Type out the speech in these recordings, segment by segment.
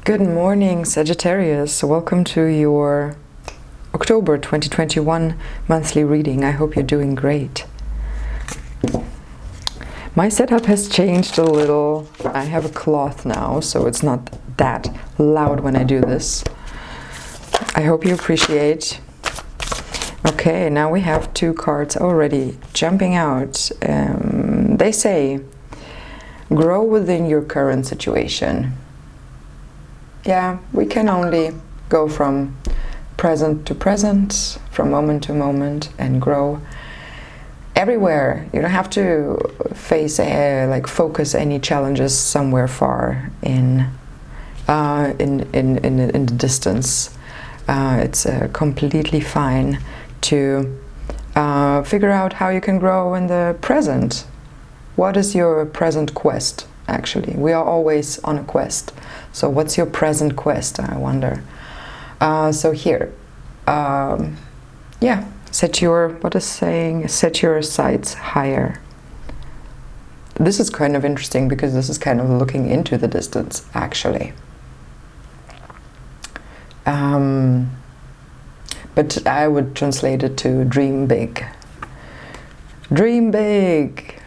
Good morning, Sagittarius. Welcome to your October 2021 monthly reading. I hope you're doing great. My setup has changed a little. I have a cloth now, so it's not that loud when I do this. I hope you appreciate. Okay, now we have two cards already jumping out. They say, grow within your current situation. Yeah, we can only go from present to present, from moment to moment, and grow everywhere. You don't have to focus any challenges somewhere far in the distance. It's completely fine to figure out how you can grow in the present. What is your present quest? Actually, we are always on a quest. So what's your present quest, I wonder? So here, yeah, set your sights higher. This is kind of interesting because this is kind of looking into the distance, actually. But I would translate it to dream big. Dream big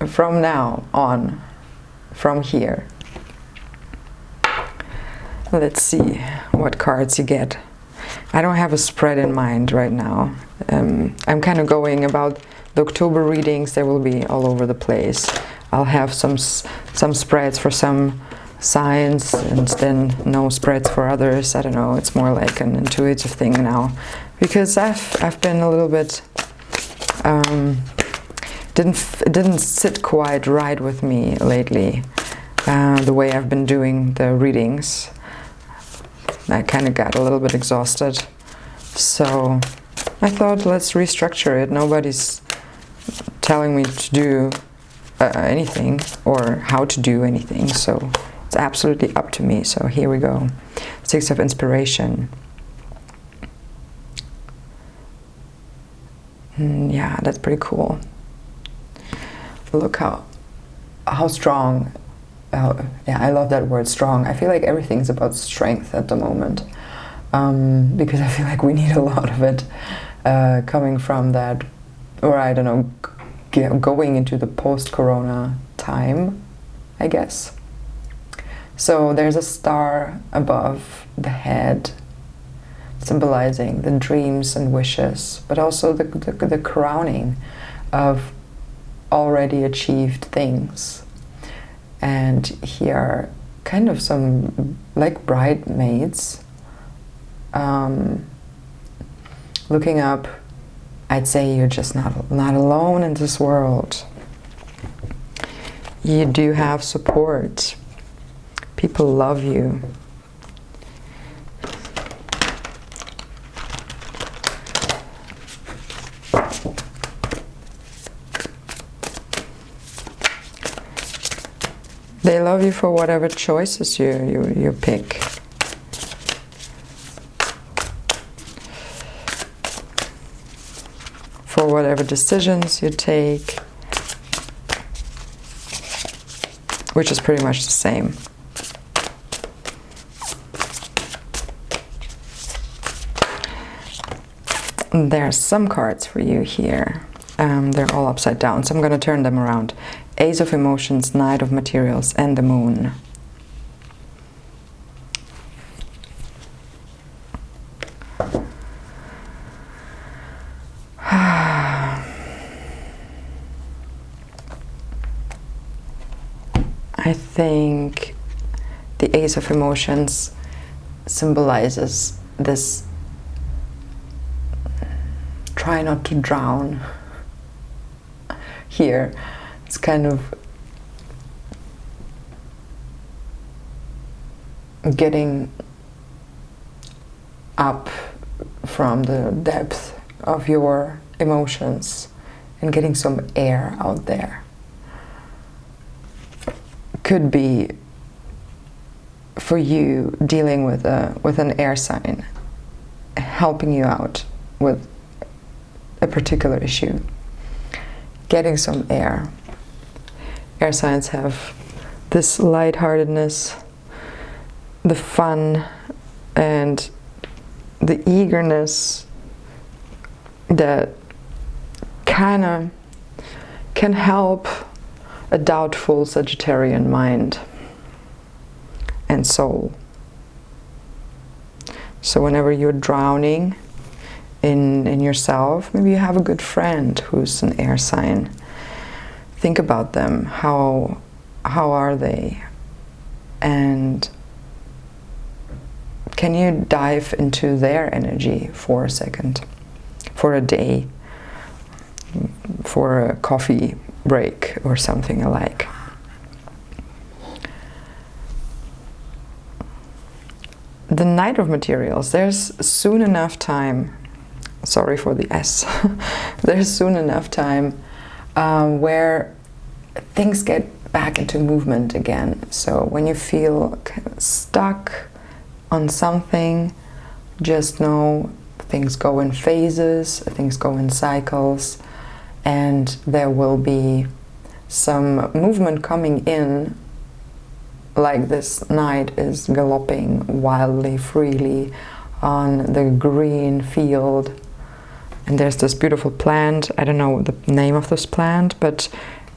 from now on, from here. Let's see what cards you get. I don't have a spread in mind right now. I'm kind of going about the October readings. They will be all over the place. I'll have some spreads for some signs and then no spreads for others. I don't know. It's more like an intuitive thing now, because I've been a little bit it didn't sit quite right with me lately. The way I've been doing the readings. I kind of got a little bit exhausted, so I thought, let's restructure it. Nobody's telling me to do anything or how to do anything, so it's absolutely up to me. So here we go. Six of Inspiration. Yeah, that's pretty cool. Look how strong. Yeah, I love that word, strong. I feel like everything's about strength at the moment, because I feel like we need a lot of it coming from that, or I don't know, going into the post-corona time, I guess. So there's a star above the head, symbolizing the dreams and wishes, but also the crowning of already achieved things. And here are kind of some like bridesmaids looking up. I'd say you're just not alone in this world. You do have support. People love you. They love you for whatever choices you pick. For whatever decisions you take, which is pretty much the same. There are some cards for you here. They're all upside down, so I'm going to turn them around. Ace of Emotions, Knight of Materials, and the Moon. I think the Ace of Emotions symbolizes this try not to drown. Here, it's kind of getting up from the depth of your emotions and getting some air out there. Could be for you dealing with an air sign, helping you out with a particular issue. Getting some air. Air signs have this lightheartedness, the fun and the eagerness that kind of can help a doubtful Sagittarian mind and soul. So whenever you're drowning in yourself, maybe you have a good friend who's an air sign. Think about them. How are they? And can you dive into their energy for a second, for a day, for a coffee break or something alike? The Knight of Materials, there's soon enough time, sorry for the S, there's soon enough time where things get back into movement again. So when you feel kind of stuck on something, just know things go in phases, things go in cycles, and there will be some movement coming in, like this knight is galloping wildly, freely on the green field. And there's this beautiful plant, I don't know the name of this plant, but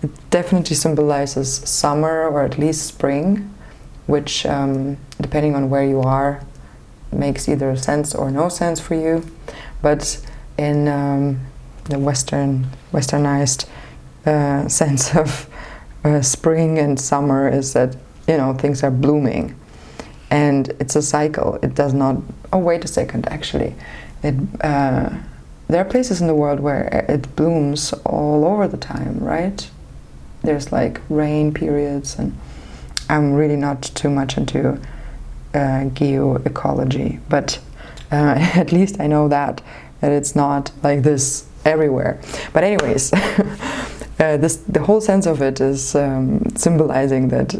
it definitely symbolizes summer or at least spring, which, depending on where you are, makes either sense or no sense for you. But in the westernized sense of spring and summer is that, you know, things are blooming. And it's a cycle. It does not... Oh, wait a second, actually. There are places in the world where it blooms all over the time, right? There's like rain periods, and I'm really not too much into geoecology, but at least I know that it's not like this everywhere. But anyways, the whole sense of it is symbolizing that,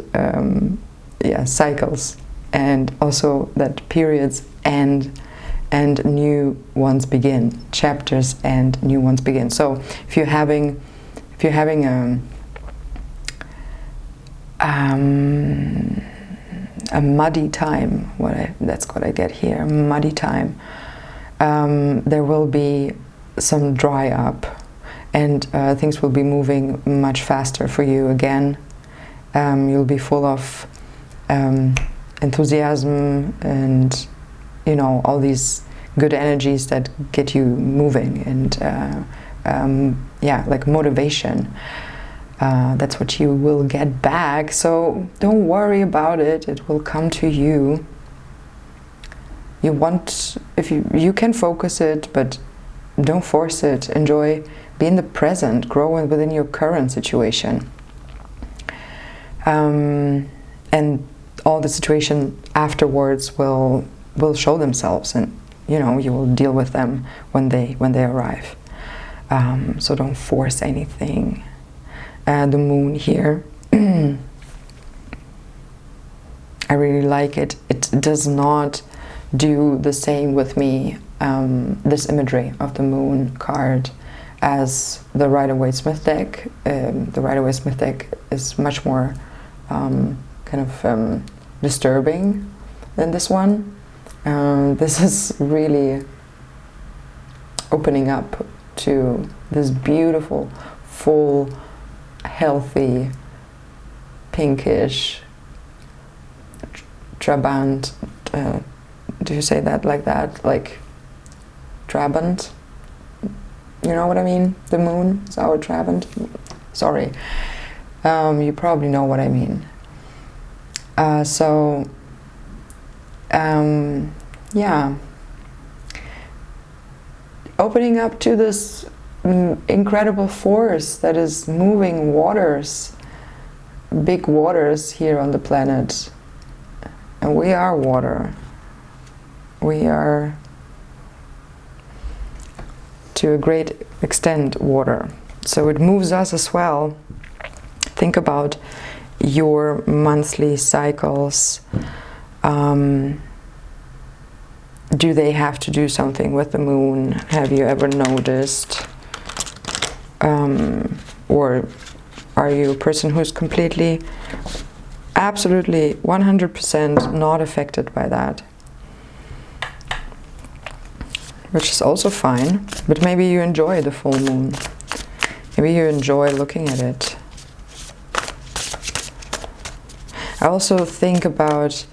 cycles, and also that periods end and new ones begin, chapters and new ones begin. So if you're having a muddy time, that's what I get here, a muddy time, there will be some dry up, and things will be moving much faster for you again. You'll be full of enthusiasm and, you know, all these good energies that get you moving, and like motivation. That's what you will get back, so don't worry about it. It will come to you. If you can focus it, but don't force it. Enjoy, be in the present, grow within your current situation, and all the situation afterwards will show themselves, and you know, you will deal with them when they arrive. So don't force anything. The moon here, I really like it. It does not do the same with me, this imagery of the moon card, as the Rider-Waite-Smith deck. The Rider-Waite-Smith deck is much more disturbing than this one. This is really opening up to this beautiful, full, healthy, pinkish, trabant. Do you say that like that? Like trabant? You know what I mean? The moon is our trabant. Sorry. You probably know what I mean. Yeah. Opening up to this incredible force that is moving waters, big waters here on the planet. And we are water. We are, to a great extent, water. So it moves us as well. Think about your monthly cycles. Do they have to do something with the moon? Have you ever noticed? Or are you a person who's completely absolutely 100% not affected by that. Which is also fine, but maybe you enjoy the full moon. Maybe you enjoy looking at it. I also think about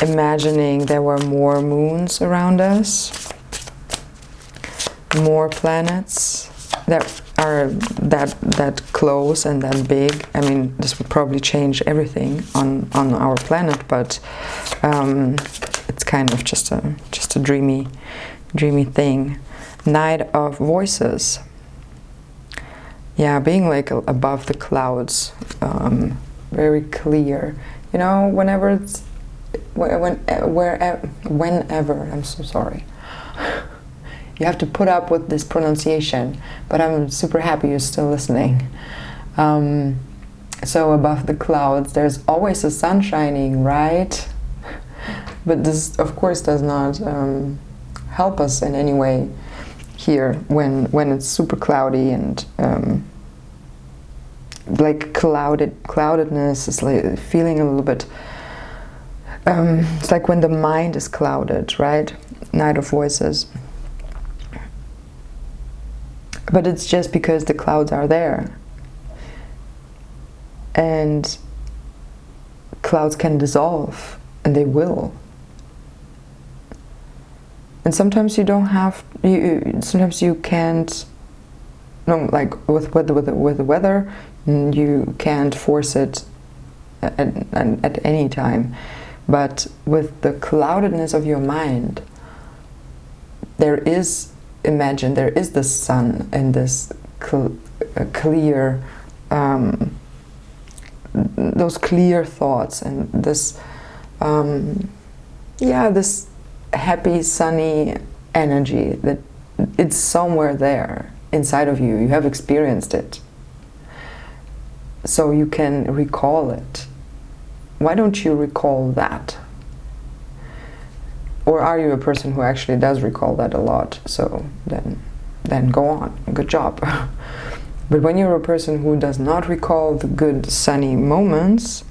imagining there were more moons around us, more planets that are that close and that big. I mean, this would probably change everything on our planet, but it's kind of just a dreamy thing. Knight of Voices. Yeah, being like above the clouds, very clear. You know, whenever, I'm so sorry. You have to put up with this pronunciation, but I'm super happy you're still listening. So above the clouds, there's always the sun shining, right? But this, of course, does not help us in any way here when it's super cloudy and like cloudedness is like feeling a little bit. It's like when the mind is clouded, right? Knight of Voices. But it's just because the clouds are there. And clouds can dissolve, and they will. And sometimes you don't have, sometimes you can't, no, like with the weather, you can't force it at any time. But with the cloudedness of your mind, there is the sun and this clear, those clear thoughts and this, this happy, sunny energy that it's somewhere there inside of you. You have experienced it. So you can recall it. Why don't you recall that? Or are you a person who actually does recall that a lot? So then go on, good job. But when you're a person who does not recall the good sunny moments,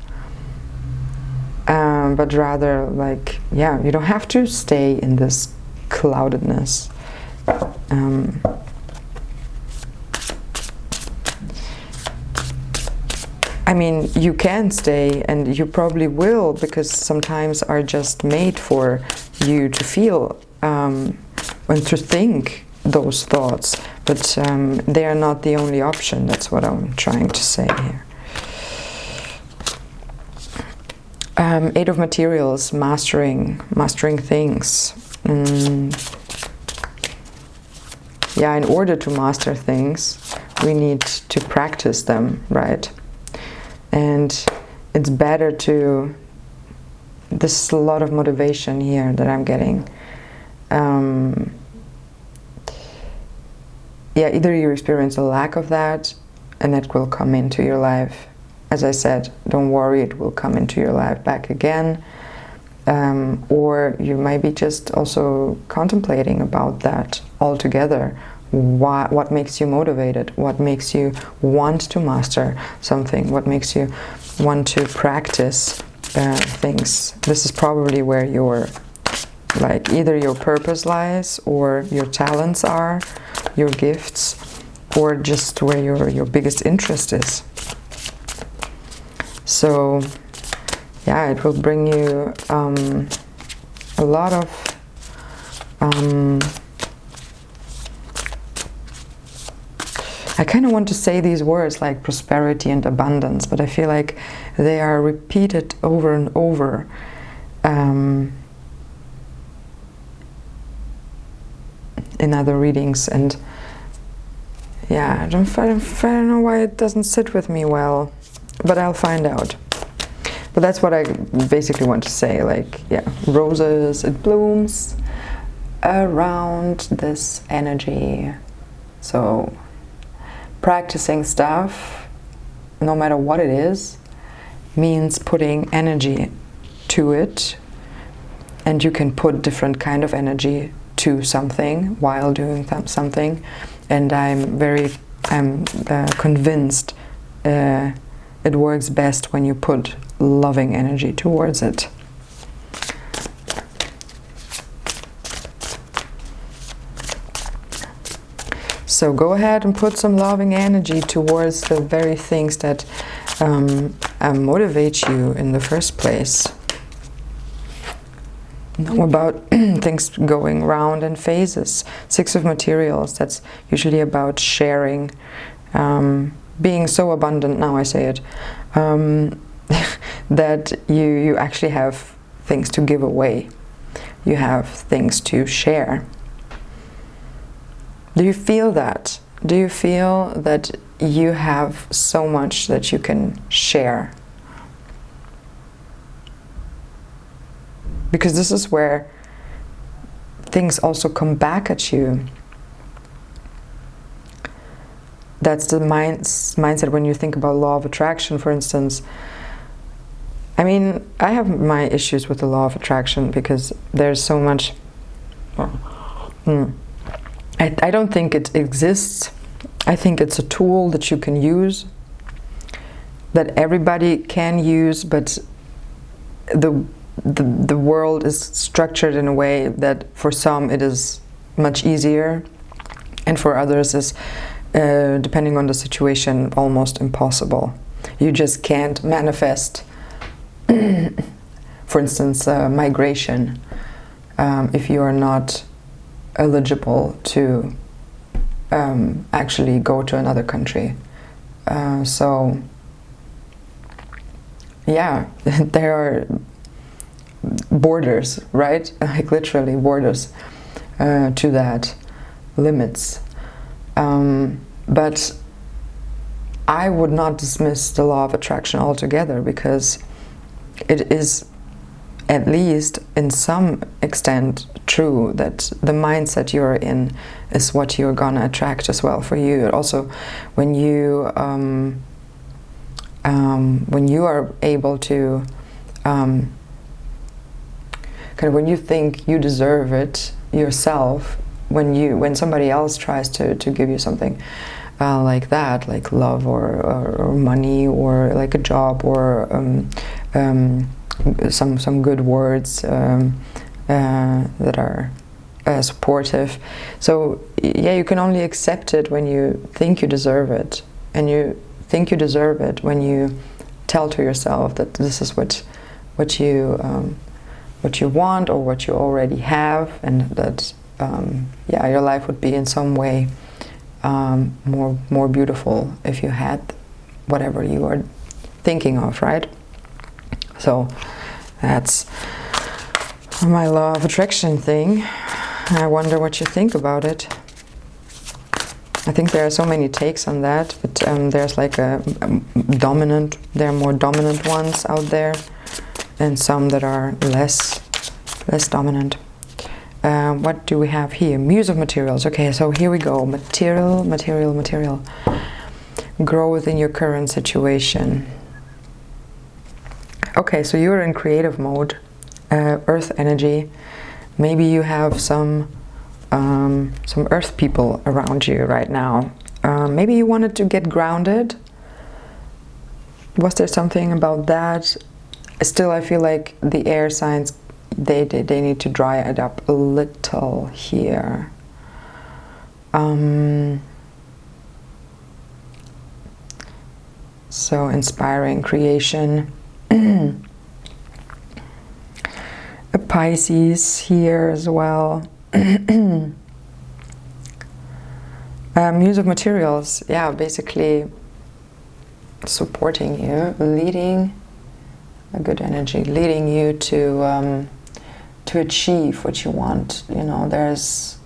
but rather like, you don't have to stay in this cloudedness. I mean, you can stay, and you probably will, because sometimes are just made for you to feel and to think those thoughts, but they are not the only option. That's what I'm trying to say here. Eight of Materials, mastering things. In order to master things, we need to practice them, right? And it's better to, this is a lot of motivation here that I'm getting. Either you experience a lack of that, and that will come into your life. As I said, don't worry, it will come into your life back again. Or you might be just also contemplating about that altogether. What makes you motivated? What makes you want to master something? What makes you want to practice things? This is probably where your, like, either your purpose lies, or your talents are, your gifts, or just where your biggest interest is. So, it will bring you a lot of I kind of want to say these words like prosperity and abundance, but I feel like they are repeated over and over. In other readings, and I don't know why it doesn't sit with me well, but I'll find out. But that's what I basically want to say, like, roses, it blooms around this energy. So practicing stuff, no matter what it is, means putting energy to it, and you can put different kind of energy to something while doing something, and I'm convinced it works best when you put loving energy towards it. So go ahead and put some loving energy towards the very things that motivate you in the first place. Know about things going round in phases. Six of Materials, that's usually about sharing, being so abundant, now I say it, that you actually have things to give away. You have things to share. Do you feel that? Do you feel that you have so much that you can share? Because this is where things also come back at you. That's the mindset when you think about law of attraction, for instance. I mean, I have my issues with the law of attraction because there's so much... I don't think it exists. I think it's a tool that you can use, that everybody can use, but the world is structured in a way that for some it is much easier, and for others is, depending on the situation, almost impossible. You just can't manifest, for instance, migration, if you are not eligible to actually go to another country. So yeah, there are borders, right? Like literally borders to that, limits. But I would not dismiss the law of attraction altogether, because it is, at least in some extent, true that the mindset you're in is what you're gonna attract as well for you. Also, when you are able to kind of, when you think you deserve it yourself, when somebody else tries to give you something like that, like love or money or like a job or some good words that are supportive. So yeah, you can only accept it when you think you deserve it, and you think you deserve it when you tell to yourself that this is what you want or what you already have, and that yeah, your life would be in some way more beautiful if you had whatever you are thinking of, right? So that's my law of attraction thing. I wonder what you think about it. I think there are so many takes on that, but there's like there are more dominant ones out there, and some that are less dominant. What do we have here? Muse of Materials. Okay, so here we go. Material. Grow within your current situation. Okay, so you're in creative mode, earth energy. Maybe you have some earth people around you right now. Maybe you wanted to get grounded. Was there something about that? Still, I feel like the air signs, they need to dry it up a little here. So inspiring creation. A Pisces here as well. Muse of Materials, yeah, basically supporting you, leading, a good energy, leading you to achieve what you want. You know, there's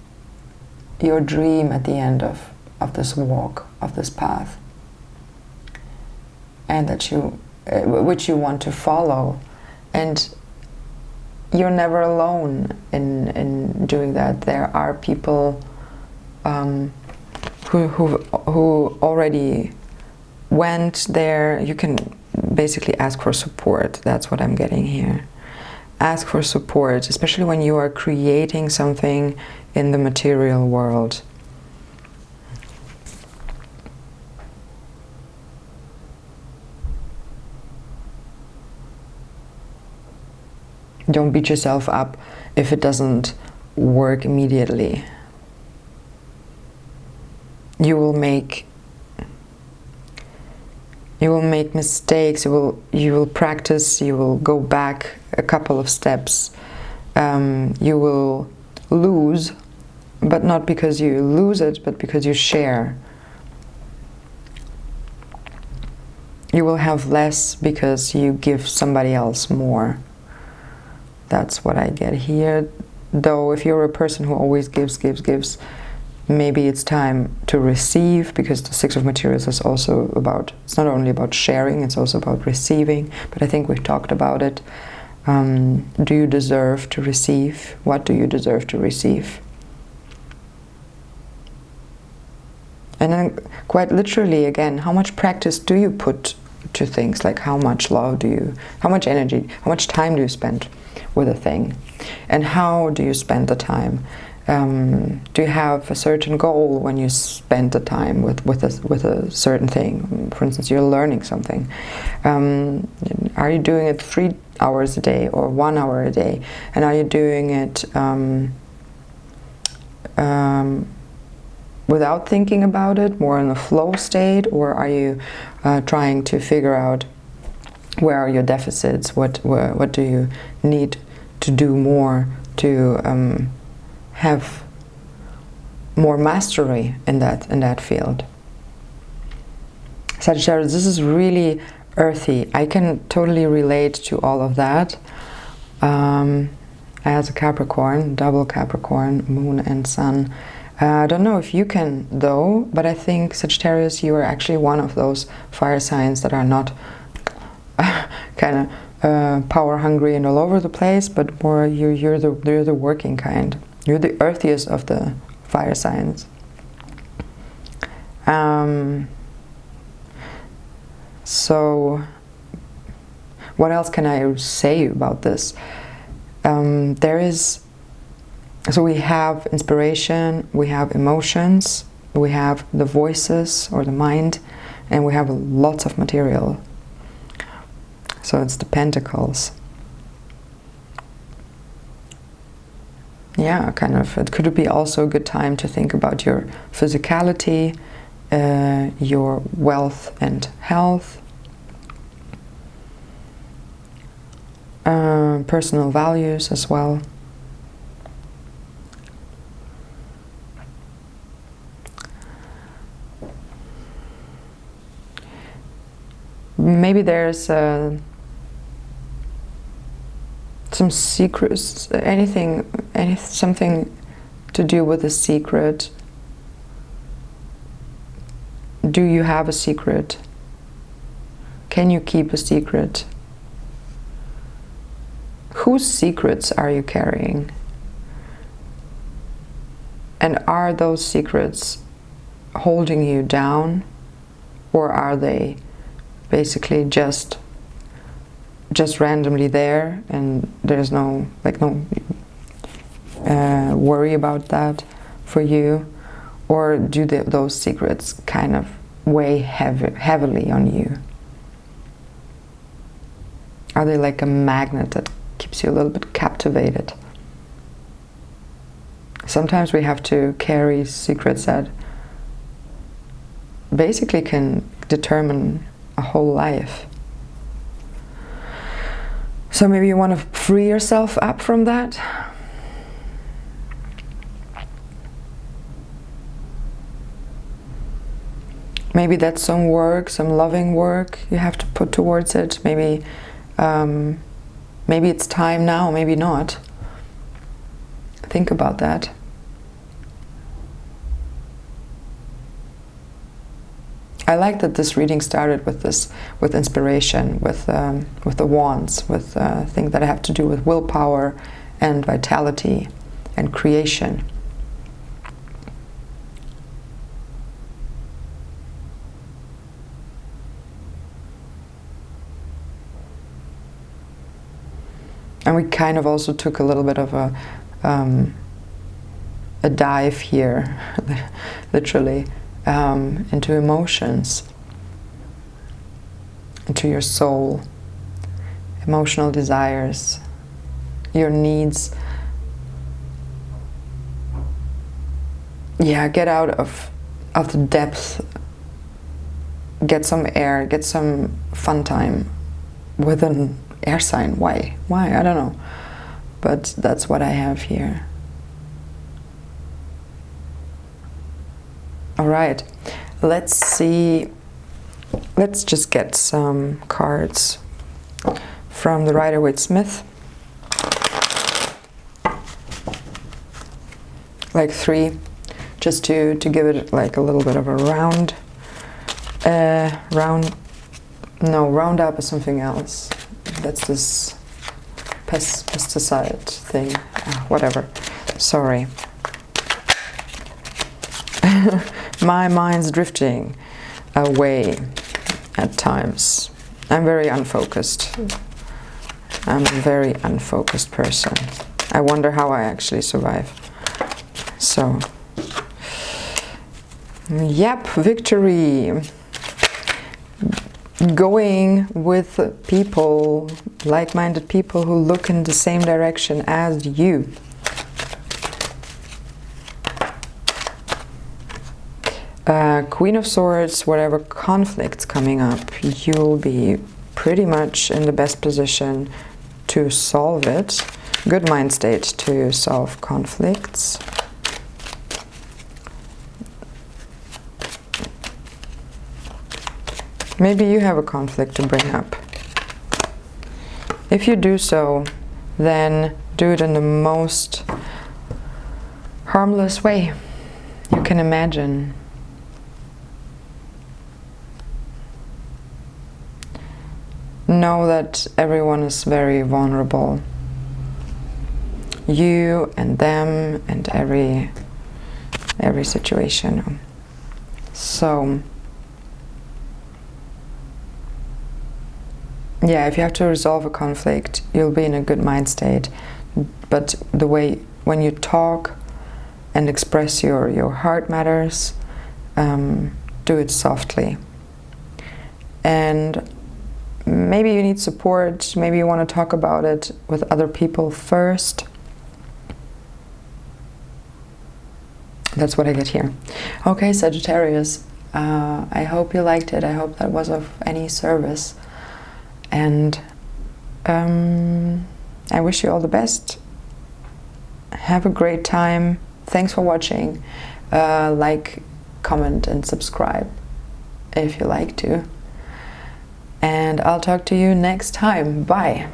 your dream at the end of this walk, of this path, and that which you want to follow, and you're never alone in doing that. There are people who already went there. You can basically ask for support. That's what I'm getting here. Ask for support, especially when you are creating something in the material world. don't beat yourself up if it doesn't work immediately. You will make mistakes, you will practice, you will go back a couple of steps, you will lose, but not because you lose it, but because you share. You will have less because you give somebody else more. That's what I get here. Though if you're a person who always gives, maybe it's time to receive, because the Six of Materials is also about, it's not only about sharing, it's also about receiving. But I think we've talked about it. Do you deserve to receive? What do you deserve to receive? And then quite literally again, how much practice do you put to things? Like how much love do you, how much energy, how much time do you spend with a thing? And how do you spend the time? Do you have a certain goal when you spend the time with a certain thing? For instance, you're learning something. Are you doing it 3 hours a day or 1 hour a day? And are you doing it without thinking about it, more in a flow state, or are you trying to figure out where are your deficits? What do you need to do more to have more mastery in that field? Sagittarius, this is really earthy. I can totally relate to all of that. As a Capricorn, double Capricorn, Moon and Sun. I don't know if you can though, but I think Sagittarius, you are actually one of those fire signs that are not kind of power hungry and all over the place, but more you're the working kind. You're the earthiest of the fire signs. So what else can I say about this? So we have inspiration, we have emotions, we have the voices or the mind, and we have lots of material. So it's the Pentacles. Yeah, kind of. It could be also a good time to think about your physicality, your wealth and health, personal values as well. Maybe there's some secrets, something to do with a secret. Do you have a secret? Can you keep a secret? Whose secrets are you carrying? And are those secrets holding you down, or are they basically just randomly there, and there's no worry about that for you? Or do those secrets kind of weigh heavily on you? Are they like a magnet that keeps you a little bit captivated? Sometimes we have to carry secrets that basically can determine a whole life. So maybe you want to free yourself up from that. Maybe that's some work, some loving work you have to put towards it. Maybe it's time now, maybe not. Think about that. I like that this reading started with inspiration, with the wands, with things that have to do with willpower and vitality and creation. And we kind of also took a little bit of a dive here, literally, into emotions, into your soul, emotional desires, your needs. Yeah, get out of the depth. Get some air, get some fun time with an air sign. Why? I don't know. But that's what I have here. All right, let's see. Let's just get some cards from the Rider-Waite-Smith. Like 3, just to give it like a little bit of a round. Roundup is something else. That's this pesticide thing. Whatever. Sorry. My mind's drifting away at times. I'm very unfocused. I'm a very unfocused person. I wonder how I actually survive. So, yep, victory. Going with people, like-minded people who look in the same direction as you. Queen of Swords, whatever conflict's coming up, you'll be pretty much in the best position to solve it. Good mind state to solve conflicts. Maybe you have a conflict to bring up. If you do so, then do it in the most harmless way you can imagine. Know that everyone is very vulnerable. You and them and every situation. So yeah, if you have to resolve a conflict, you'll be in a good mind state. But the way when you talk and express your heart matters, do it softly. And maybe you need support, maybe you want to talk about it with other people first. That's what I get here. Okay, Sagittarius, I hope you liked it. I hope that was of any service. And I wish you all the best. Have a great time. Thanks for watching. Like, comment and subscribe if you like to. And I'll talk to you next time. Bye.